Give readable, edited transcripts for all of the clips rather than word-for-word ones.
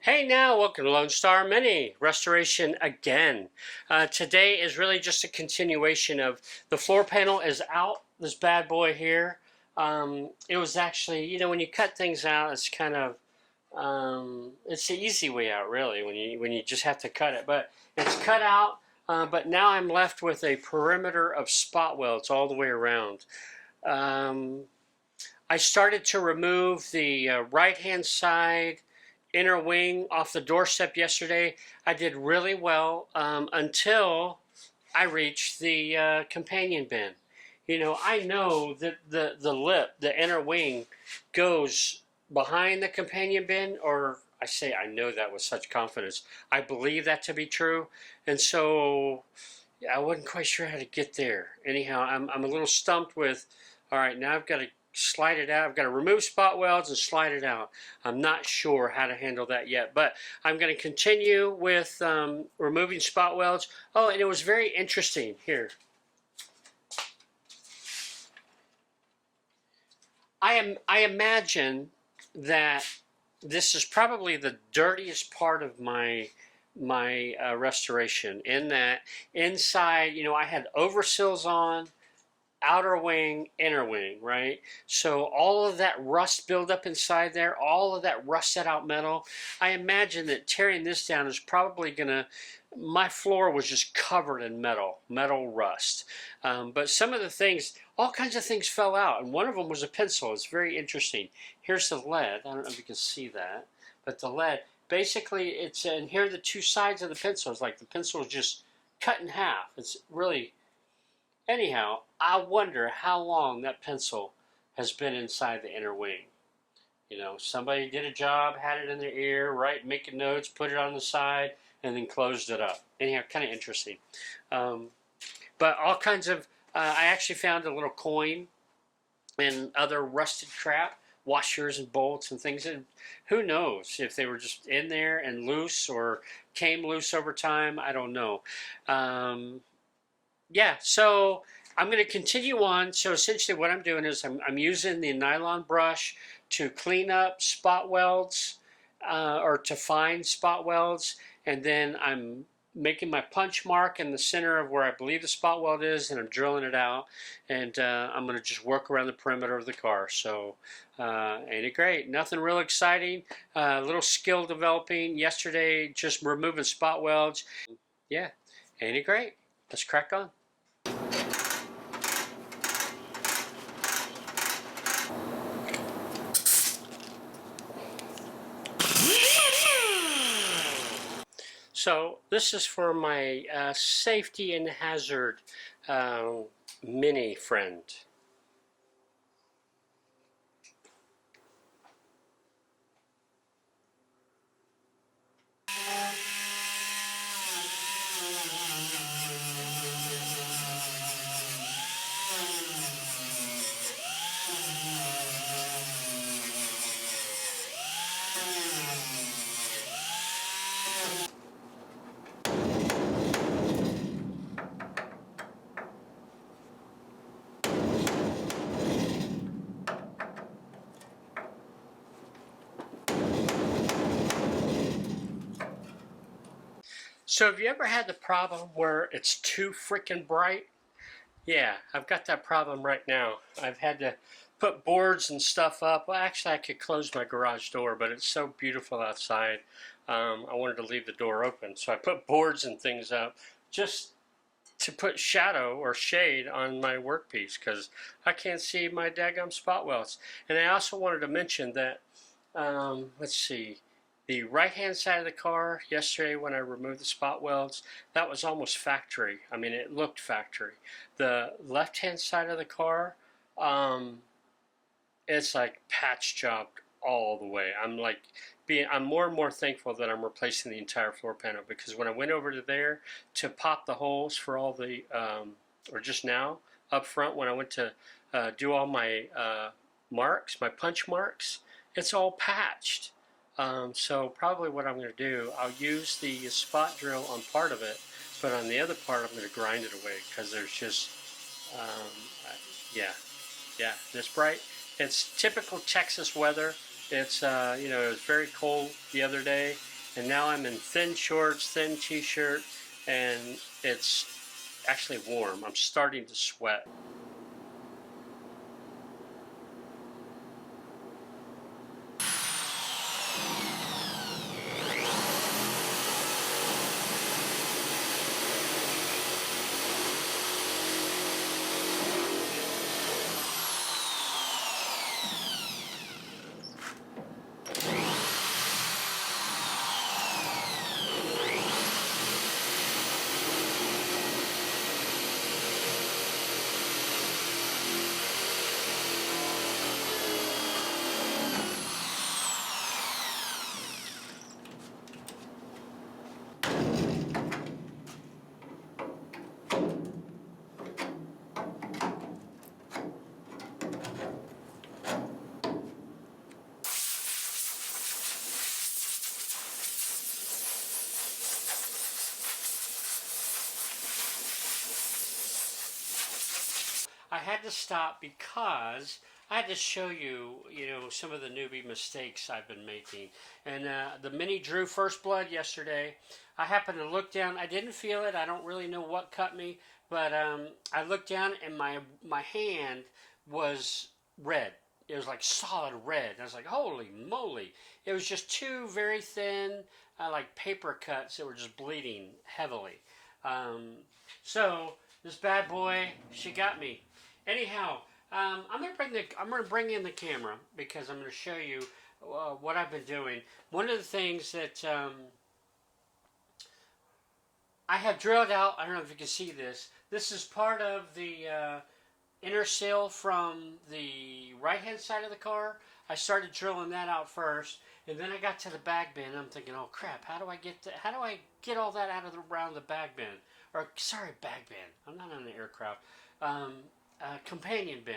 Hey now, welcome to Lone Star Mini Restoration again. Today is really just a continuation of the floor panel is out, this bad boy here. It was actually, when you cut things out, it's kind of, it's the easy way out really when you just have to cut it. But it's cut out, but now I'm left with a perimeter of spot welds all the way around. I started to remove the right-hand side inner wing off the doorstep yesterday. I did really well until I reached the companion bin. I know that the lip, the inner wing, goes behind the companion bin, or I say I know that with such confidence. I believe that to be true, and so yeah, I wasn't quite sure how to get there. Anyhow, I'm a little stumped with, all right, now I've got to slide it out. I've got to remove spot welds and slide it out. I'm not sure how to handle that yet, but I'm going to continue with removing spot welds. Oh, and it was very interesting here. I imagine that this is probably the dirtiest part of my restoration, in that inside, I had oversills on, outer wing, inner wing, right? So all of that rust buildup inside there, all of that rusted out metal, I imagine that tearing this down is probably gonna, my floor was just covered in metal rust. But some of the things, all kinds of things fell out, and one of them was a pencil. It's very interesting. Here's the lead. I don't know if you can see that, but the lead, basically it's, and here are the two sides of the pencil. It's like the pencil is just cut in half. It's really, anyhow, I wonder how long that pencil has been inside the inner wing. Somebody did a job, had it in their ear, right, making notes, put it on the side, and then closed it up. Anyhow, kind of interesting. But all kinds of, I actually found a little coin and other rusted crap, washers and bolts and things. And who knows if they were just in there and loose or came loose over time. I don't know. Yeah, so I'm going to continue on. So essentially what I'm doing is I'm using the nylon brush to clean up spot welds, or to find spot welds, and then I'm making my punch mark in the center of where I believe the spot weld is, and I'm drilling it out, and I'm going to just work around the perimeter of the car. So ain't it great? Nothing real exciting, a little skill developing yesterday, just removing spot welds. Yeah, ain't it great? Let's crack on. So this is for my safety and hazard mini friend. So have you ever had the problem where it's too freaking bright? Yeah, I've got that problem right now. I've had to put boards and stuff up. Well, actually, I could close my garage door, but it's so beautiful outside. I wanted to leave the door open, so I put boards and things up just to put shadow or shade on my workpiece because I can't see my daggum spot welds. And I also wanted to mention that, let's see, the right-hand side of the car yesterday when I removed the spot welds, that was almost factory. I mean, it looked factory. The left-hand side of the car, it's like patch jobbed all the way. I'm more and more thankful that I'm replacing the entire floor panel, because when I went over to there to pop the holes for all the, or just now up front when I went to do all my marks, my punch marks, it's all patched. So probably what I'm going to do, I'll use the spot drill on part of it, but on the other part I'm going to grind it away because there's just, yeah, this bright. It's typical Texas weather. It's it was very cold the other day, and now I'm in thin shorts, thin t-shirt, and it's actually warm. I'm starting to sweat. I had to stop because I had to show you, some of the newbie mistakes I've been making. And the mini drew first blood yesterday. I happened to look down. I didn't feel it. I don't really know what cut me, but I looked down and my hand was red. It was like solid red. I was like, holy moly! It was just two very thin, like paper cuts that were just bleeding heavily. Um, so this bad boy, she got me. Anyhow, I'm gonna bring in the camera because I'm gonna show you what I've been doing. One of the things that I have drilled out. I don't know if you can see this. This is part of the inner seal from the right hand side of the car. I started drilling that out first, and then I got to the bag bin. I'm thinking, oh crap, how do I get all that out of around the bag bin? Or sorry, bag bin. I'm not on the aircraft. Companion bin.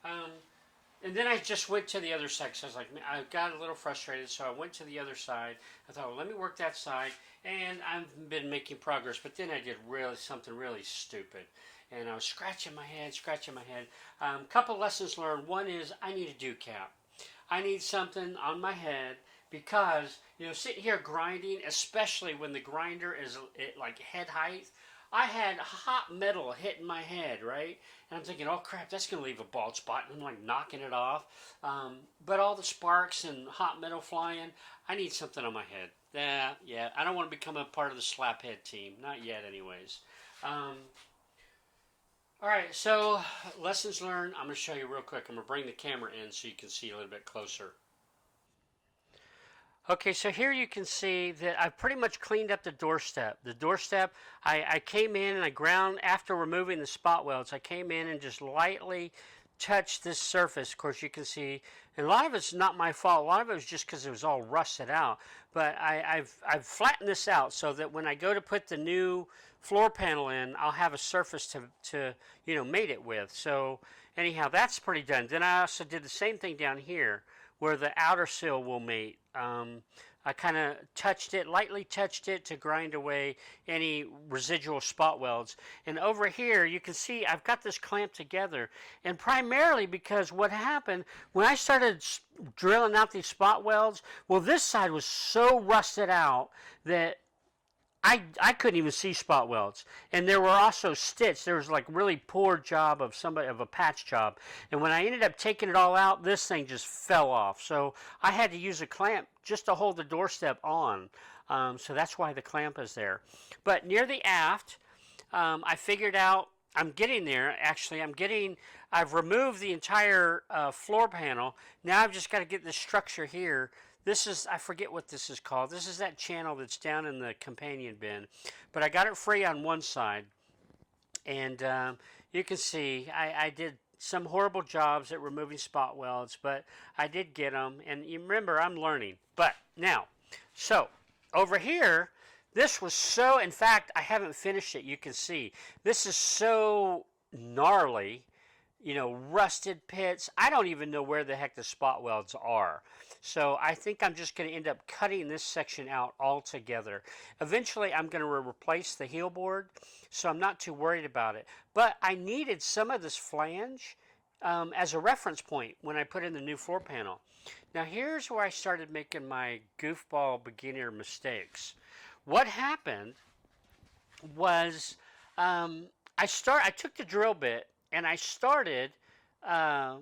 Um, and then I just went to the other side because I was like, I got a little frustrated, so I went to the other side. I thought, well, let me work that side, and I've been making progress. But then I did something really stupid, and I was scratching my head. Couple lessons learned. One is I need a dew cap. I need something on my head because sitting here grinding, especially when the grinder is like head height. I had hot metal hitting my head, right? And I'm thinking, oh crap, that's going to leave a bald spot. And I'm like knocking it off. But all the sparks and hot metal flying, I need something on my head. Yeah, I don't want to become a part of the slaphead team. Not yet, anyways. All right, so lessons learned. I'm going to show you real quick. I'm going to bring the camera in so you can see a little bit closer. Okay, so here you can see that I've pretty much cleaned up the doorstep. The doorstep, I came in and I ground, after removing the spot welds, I came in and just lightly touched this surface. Of course, you can see, and a lot of it's not my fault. A lot of it was just because it was all rusted out. But I've flattened this out so that when I go to put the new floor panel in, I'll have a surface to mate it with. So anyhow, that's pretty done. Then I also did the same thing down here where the outer sill will mate. I kind of lightly touched it to grind away any residual spot welds. And over here, you can see I've got this clamped together. And primarily because what happened, when I started drilling out these spot welds, well, this side was so rusted out that I couldn't even see spot welds, and there were also stitched. There was like really poor job of a patch job, and when I ended up taking it all out, this thing just fell off. So I had to use a clamp just to hold the doorstep on. So that's why the clamp is there. But near the aft, I figured out I'm getting there. Actually, I've removed the entire floor panel. Now I've just got to get this structure here. This is, I forget what this is called. This is that channel that's down in the companion bin. But I got it free on one side. And you can see I did some horrible jobs at removing spot welds, but I did get them. And you remember, I'm learning. But now, so over here, this was so, in fact, I haven't finished it. You can see this is so gnarly, rusted pits. I don't even know where the heck the spot welds are. So I think I'm just going to end up cutting this section out altogether. Eventually, I'm going to replace the heel board, so I'm not too worried about it. But I needed some of this flange as a reference point when I put in the new floor panel. Now here's where I started making my goofball beginner mistakes. What happened was I took the drill bit and I started uh,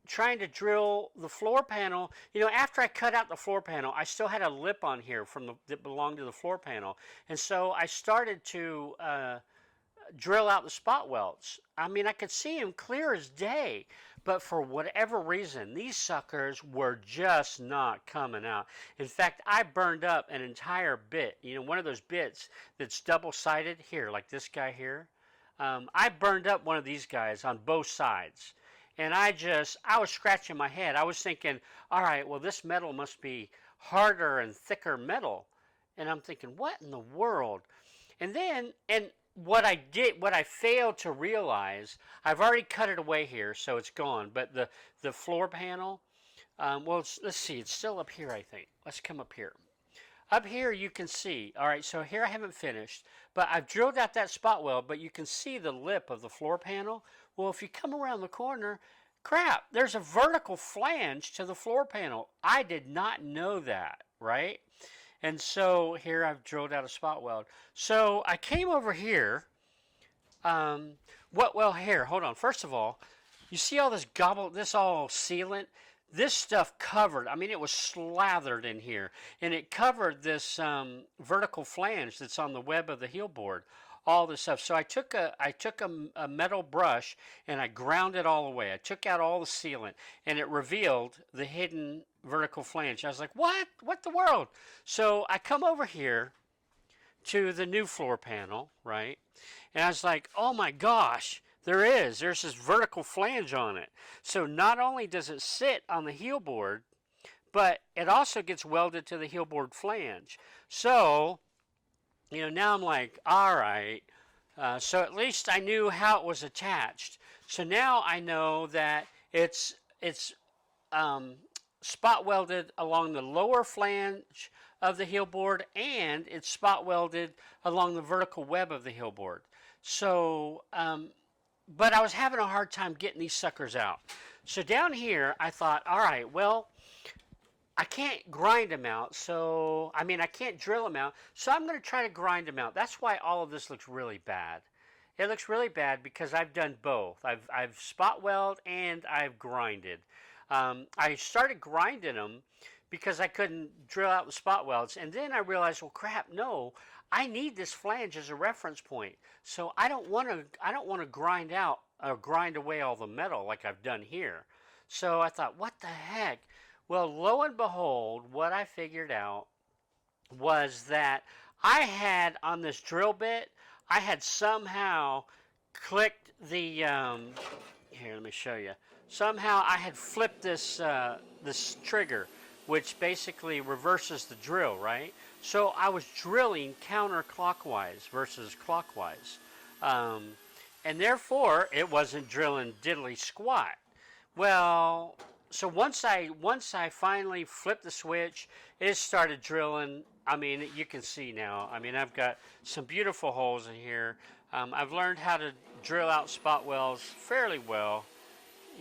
trying to drill the floor panel. After I cut out the floor panel, I still had a lip on here that belonged to the floor panel, and so I started to drill out the spot welds. I mean, I could see them clear as day, but for whatever reason, these suckers were just not coming out. In fact, I burned up an entire bit, one of those bits that's double-sided here, like this guy here. I burned up one of these guys on both sides. And I was scratching my head. I was thinking, all right, well, this metal must be harder and thicker metal. And I'm thinking, what in the world? And what I failed to realize, I've already cut it away here, so it's gone. But the floor panel, well, let's see, it's still up here, I think. Let's come up here. Up here you can see, all right, so here I haven't finished, but I've drilled out that spot weld, but you can see the lip of the floor panel. Well, if you come around the corner, crap, there's a vertical flange to the floor panel. I did not know that, right? And so here I've drilled out a spot weld. So I came over here. Well, here, hold on. First of all, you see all this this all sealant? This stuff covered, I mean, it was slathered in here, and it covered this vertical flange that's on the web of the heel board, all this stuff. So I took a metal brush and I ground it all away. I took out all the sealant, and it revealed the hidden vertical flange. I was like, what? What the world? So I come over here to the new floor panel, right? And I was like, oh my gosh. There's this vertical flange on it. So not only does it sit on the heel board, but it also gets welded to the heel board flange. So, now I'm like, all right. So at least I knew how it was attached. So now I know that it's spot welded along the lower flange of the heel board, and it's spot welded along the vertical web of the heel board. So, but I was having a hard time getting these suckers out. So down here, I thought, all right, well, I can't grind them out. So, I mean, I can't drill them out. So I'm going to try to grind them out. That's why all of this looks really bad. It looks really bad because I've done both. I've spot weld and I've grinded. I started grinding them because I couldn't drill out the spot welds. And then I realized, well, crap, no, I need this flange as a reference point. So I don't want to grind out or grind away all the metal like I've done here. So I thought, what the heck? Well, lo and behold, what I figured out was that I had on this drill bit, I had somehow clicked the, here, let me show you. Somehow I had flipped this, this trigger, which basically reverses the drill, right? So I was drilling counterclockwise versus clockwise. And therefore, it wasn't drilling diddly squat. Well, so once I finally flipped the switch, it started drilling. I mean, you can see now. I mean, I've got some beautiful holes in here. I've learned how to drill out spot welds fairly well.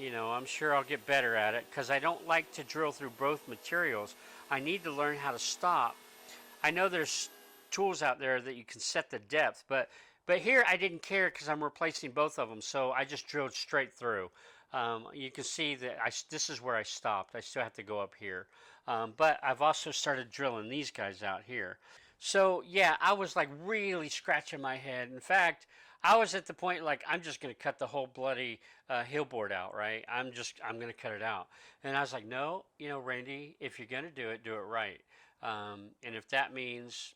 I'm sure I'll get better at it because I don't like to drill through both materials. I need to learn how to stop. I know there's tools out there that you can set the depth, but here I didn't care because I'm replacing both of them, so I just drilled straight through. You can see that this is where I stopped. I still have to go up here. But I've also started drilling these guys out here. So yeah, I was like really scratching my head. In fact, I was at the point like I'm just going to cut the whole bloody heel board out, right? I'm going to cut it out. And I was like, no, Randy, if you're going to do it right. And if that means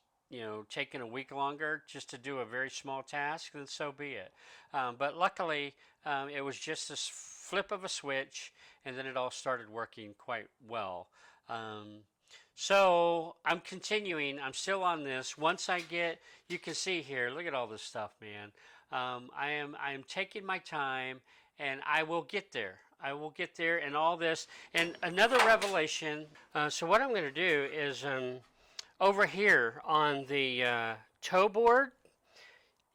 taking a week longer just to do a very small task, then so be it. But luckily, it was just this flip of a switch, and then it all started working quite well. So I'm continuing. I'm still on this. Once I get, you can see here, look at all this stuff, man. I am taking my time, and I will get there. I will get there and all this. And another revelation. So what I'm going to do is over here on the toe board,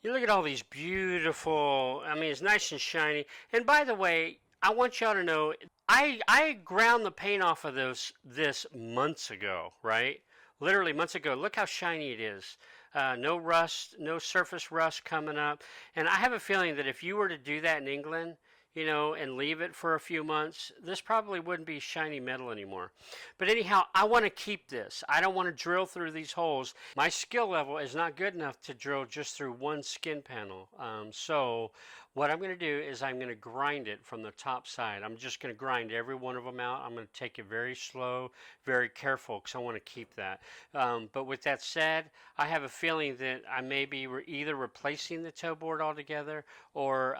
you look at all these beautiful, I mean, it's nice and shiny. And by the way, I want y'all to know, I ground the paint off of this months ago, right? Literally months ago. Look how shiny it is. No rust, no surface rust coming up. And I have a feeling that if you were to do that in England, and leave it for a few months, this probably wouldn't be shiny metal anymore. But anyhow, I want to keep this. I don't want to drill through these holes. My skill level is not good enough to drill just through one skin panel. So what I'm going to do is I'm going to grind it from the top side. I'm just going to grind every one of them out. I'm going to take it very slow, very careful, because I want to keep that. But with that said, I have a feeling that I may be either replacing the toe board altogether or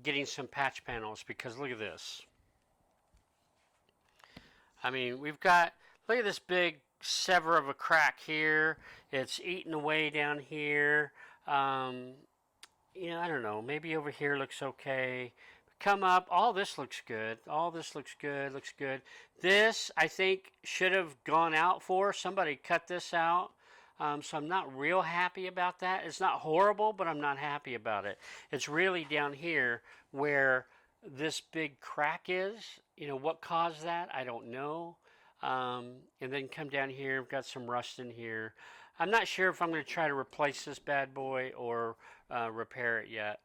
getting some patch panels, because look at this. I mean, look at this big sever of a crack here. It's eating away down here. I don't know. Maybe over here looks okay. Come up. All this looks good. All this looks good. Looks good. This, I think, should have gone out for. Somebody cut this out. So I'm not real happy about that. It's not horrible, but I'm not happy about it. It's really down here where this big crack is. What caused that? I don't know. And then come down here. We've got some rust in here. I'm not sure if I'm going to try to replace this bad boy or repair it yet.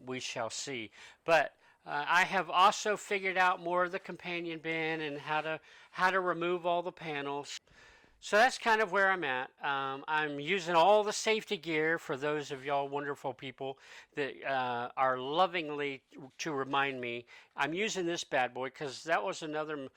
We shall see. But I have also figured out more of the companion bin and how to remove all the panels. So that's kind of where I'm at. I'm using all the safety gear for those of y'all wonderful people that are lovingly to remind me. I'm using this bad boy because that was another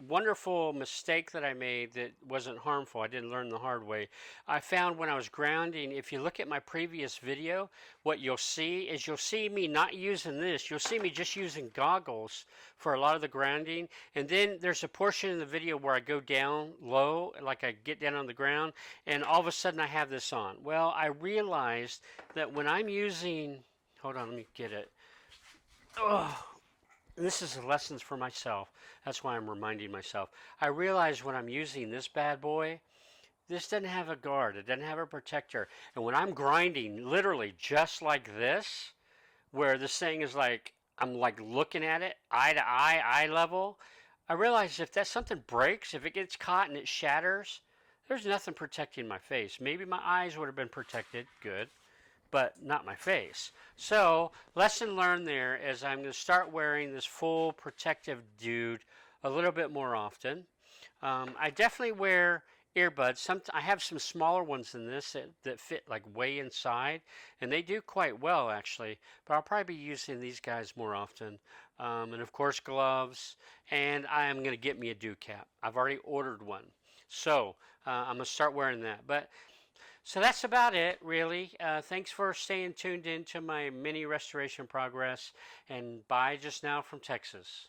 wonderful mistake that I made that wasn't harmful. I didn't learn the hard way. I found when I was grounding, if you look at my previous video, what you'll see is you'll see me not using this. You'll see me just using goggles for a lot of the grounding. And then there's a portion in the video where I go down low, like I get down on the ground, and all of a sudden I have this on. Well, I realized that when I'm using, hold on, let me get it. Oh, this is lessons for myself. That's why I'm reminding myself. I realize when I'm using this bad boy, this doesn't have a guard. It doesn't have a protector. And when I'm grinding, literally just like this, where this thing is like, I'm like looking at it, eye to eye level, I realize if that something breaks, if it gets caught and it shatters, there's nothing protecting my face. Maybe my eyes would have been protected, good, but not my face. So lesson learned there is I'm going to start wearing this full protective dude a little bit more often. I definitely wear earbuds. I have some smaller ones than this that fit like way inside, and they do quite well actually, but I'll probably be using these guys more often. And of course gloves, and I am going to get me a dew cap. I've already ordered one. So I'm going to start wearing that. So that's about it, really. Thanks for staying tuned in to my mini restoration progress, and bye just now from Texas.